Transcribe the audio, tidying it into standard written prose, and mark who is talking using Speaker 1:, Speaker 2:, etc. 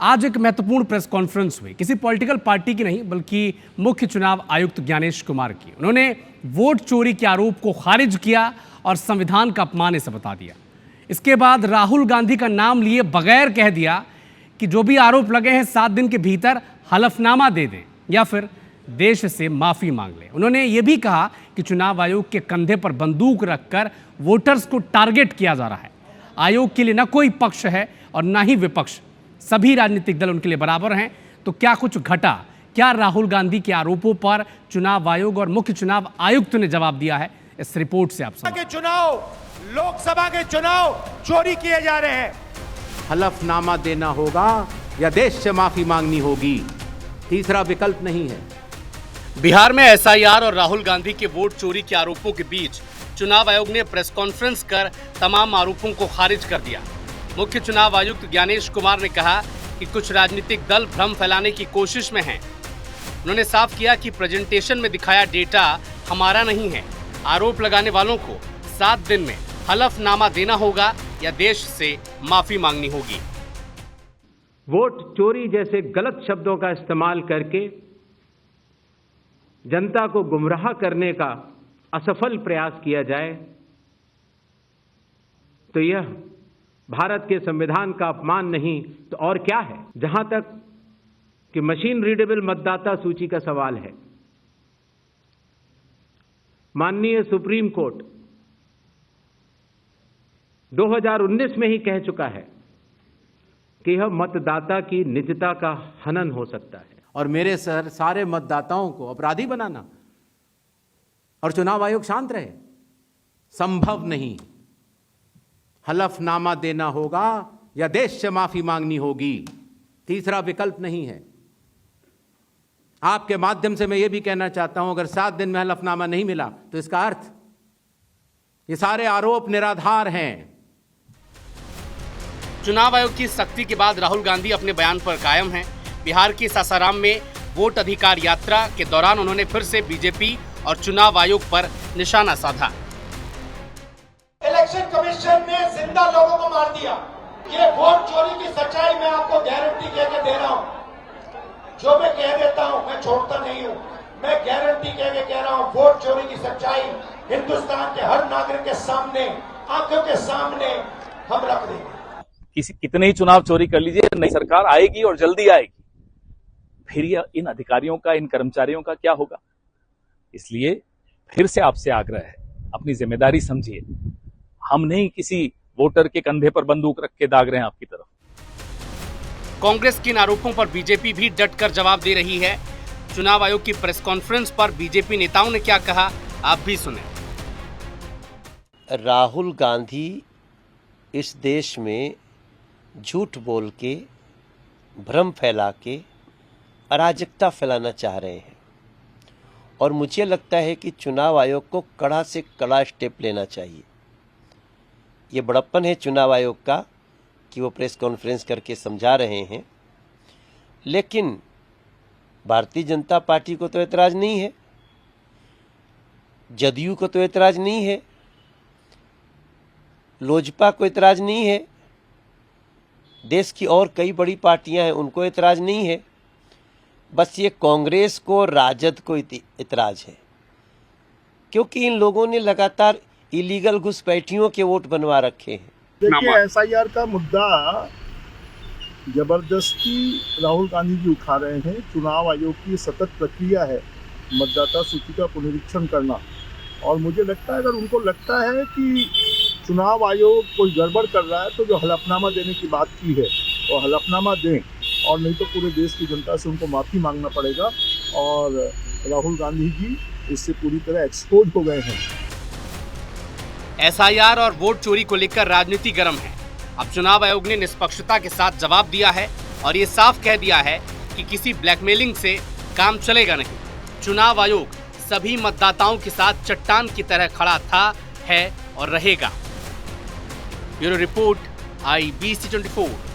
Speaker 1: आज एक महत्वपूर्ण प्रेस कॉन्फ्रेंस हुई, किसी पॉलिटिकल पार्टी की नहीं बल्कि मुख्य चुनाव आयुक्त ज्ञानेश कुमार की। उन्होंने वोट चोरी के आरोप को खारिज किया और संविधान का अपमान इसे बता दिया। इसके बाद राहुल गांधी का नाम लिए बगैर कह दिया कि जो भी आरोप लगे हैं 7 दिन के भीतर हलफनामा दे दें या फिर देश से माफी मांग लें। उन्होंने ये भी कहा कि चुनाव आयोग के कंधे पर बंदूक रखकर वोटर्स को टारगेट किया जा रहा है। आयोग के लिए न कोई पक्ष है और न ही विपक्ष, सभी राजनीतिक दल उनके लिए बराबर हैं। तो क्या कुछ घटा? क्या राहुल गांधी के आरोपों पर चुनाव आयोग और मुख्य चुनाव आयुक्त ने जवाब दिया है? इस रिपोर्ट से आप समझें।
Speaker 2: चुनाव, लोकसभा के चुनाव चोरी किए जा रहे हैं।
Speaker 3: हलफनामा देना होगा या देश से माफी मांगनी होगी, तीसरा विकल्प नहीं है।
Speaker 1: बिहार में एसआईआर और राहुल गांधी के वोट चोरी के आरोपों के बीच चुनाव आयोग ने प्रेस कॉन्फ्रेंस कर तमाम आरोपों को खारिज कर दिया। मुख्य चुनाव आयुक्त ज्ञानेश कुमार ने कहा कि कुछ राजनीतिक दल भ्रम फैलाने की कोशिश में हैं। उन्होंने साफ किया कि प्रेजेंटेशन में दिखाया डेटा हमारा नहीं है। आरोप लगाने वालों को 7 दिन में हलफनामा देना होगा या देश से माफी मांगनी होगी।
Speaker 3: वोट चोरी जैसे गलत शब्दों का इस्तेमाल करके जनता को गुमराह करने का असफल प्रयास किया जाए तो यह भारत के संविधान का अपमान नहीं तो और क्या है। जहां तक कि मशीन रीडेबल मतदाता सूची का सवाल है, माननीय सुप्रीम कोर्ट 2019 में ही कह चुका है कि यह मतदाता की निजता का हनन हो सकता है और मेरे सर सारे मतदाताओं को अपराधी बनाना और चुनाव आयोग शांत रहे, संभव नहीं। हलफनामा देना होगा या देश से माफी मांगनी होगी, तीसरा विकल्प नहीं है। आपके माध्यम से मैं यह भी कहना चाहता हूं, अगर 7 दिन में हलफनामा नहीं मिला तो इसका अर्थ ये सारे आरोप निराधार हैं।
Speaker 1: चुनाव आयोग की सख्ती के बाद राहुल गांधी अपने बयान पर कायम हैं। बिहार के सासाराम में वोट अधिकार यात्रा के दौरान उन्होंने फिर से बीजेपी और चुनाव आयोग पर निशाना साधा।
Speaker 2: इलेक्शन कमीशन ने जिंदा लोगों को मार दिया। ये वोट चोरी की सच्चाई मैं आपको गारंटी कहकर दे रहा हूं। जो मैं कह देता हूं मैं छोड़ता नहीं हूं। मैं गारंटी कह रहा हूं, वोट चोरी की सच्चाई हिंदुस्तान के हर नागरिक के सामने, आंखों के सामने हम रख देंगे।
Speaker 4: कितने ही चुनाव चोरी कर लीजिए, नई सरकार आएगी और जल्दी आएगी, फिर ये इन अधिकारियों का, इन कर्मचारियों का क्या होगा? इसलिए फिर से आपसे आग्रह है, अपनी जिम्मेदारी समझिए। हम नहीं किसी वोटर के कंधे पर बंदूक रख के दाग रहे हैं आपकी तरफ।
Speaker 1: कांग्रेस के इन आरोपों पर बीजेपी भी डटकर जवाब दे रही है। चुनाव आयोग की प्रेस कॉन्फ्रेंस पर बीजेपी नेताओं ने क्या कहा, आप भी सुने।
Speaker 5: राहुल गांधी इस देश में झूठ बोल के, भ्रम फैला के अराजकता फैलाना चाह रहे हैं और मुझे लगता है कि चुनाव आयोग को कड़ा से कड़ा स्टेप लेना चाहिए। ये बड़प्पन है चुनाव आयोग का कि वो प्रेस कॉन्फ्रेंस करके समझा रहे हैं, लेकिन भारतीय जनता पार्टी को तो एतराज़ नहीं है, जदयू को तो एतराज़ नहीं है, लोजपा को एतराज़ नहीं है, देश की और कई बड़ी पार्टियां हैं उनको एतराज़ नहीं है। बस ये कांग्रेस को, राजद को इतराज़ है, क्योंकि इन लोगों ने लगातार इलीगल घुसपैठियों के वोट बनवा रखे हैं।
Speaker 6: देखिए, एसआईआर का मुद्दा जबरदस्ती राहुल गांधी जी उठा रहे हैं। चुनाव आयोग की सतत प्रक्रिया है मतदाता सूची का पुनरीक्षण करना, और मुझे लगता है अगर उनको लगता है कि चुनाव आयोग कोई गड़बड़ कर रहा है तो जो हलफनामा देने की बात की है वो हलफनामा दें, और नहीं तो पूरे देश की जनता से उनको माफ़ी मांगना पड़ेगा। और राहुल गांधी जी इससे पूरी तरह एक्सपोज हो गए हैं।
Speaker 1: एसआईआर और वोट चोरी को लेकर राजनीति गर्म है। अब चुनाव आयोग ने निष्पक्षता के साथ जवाब दिया है और ये साफ कह दिया है कि किसी ब्लैकमेलिंग से काम चलेगा नहीं। चुनाव आयोग सभी मतदाताओं के साथ चट्टान की तरह खड़ा था, है और रहेगा। Bureau report, IBC 24।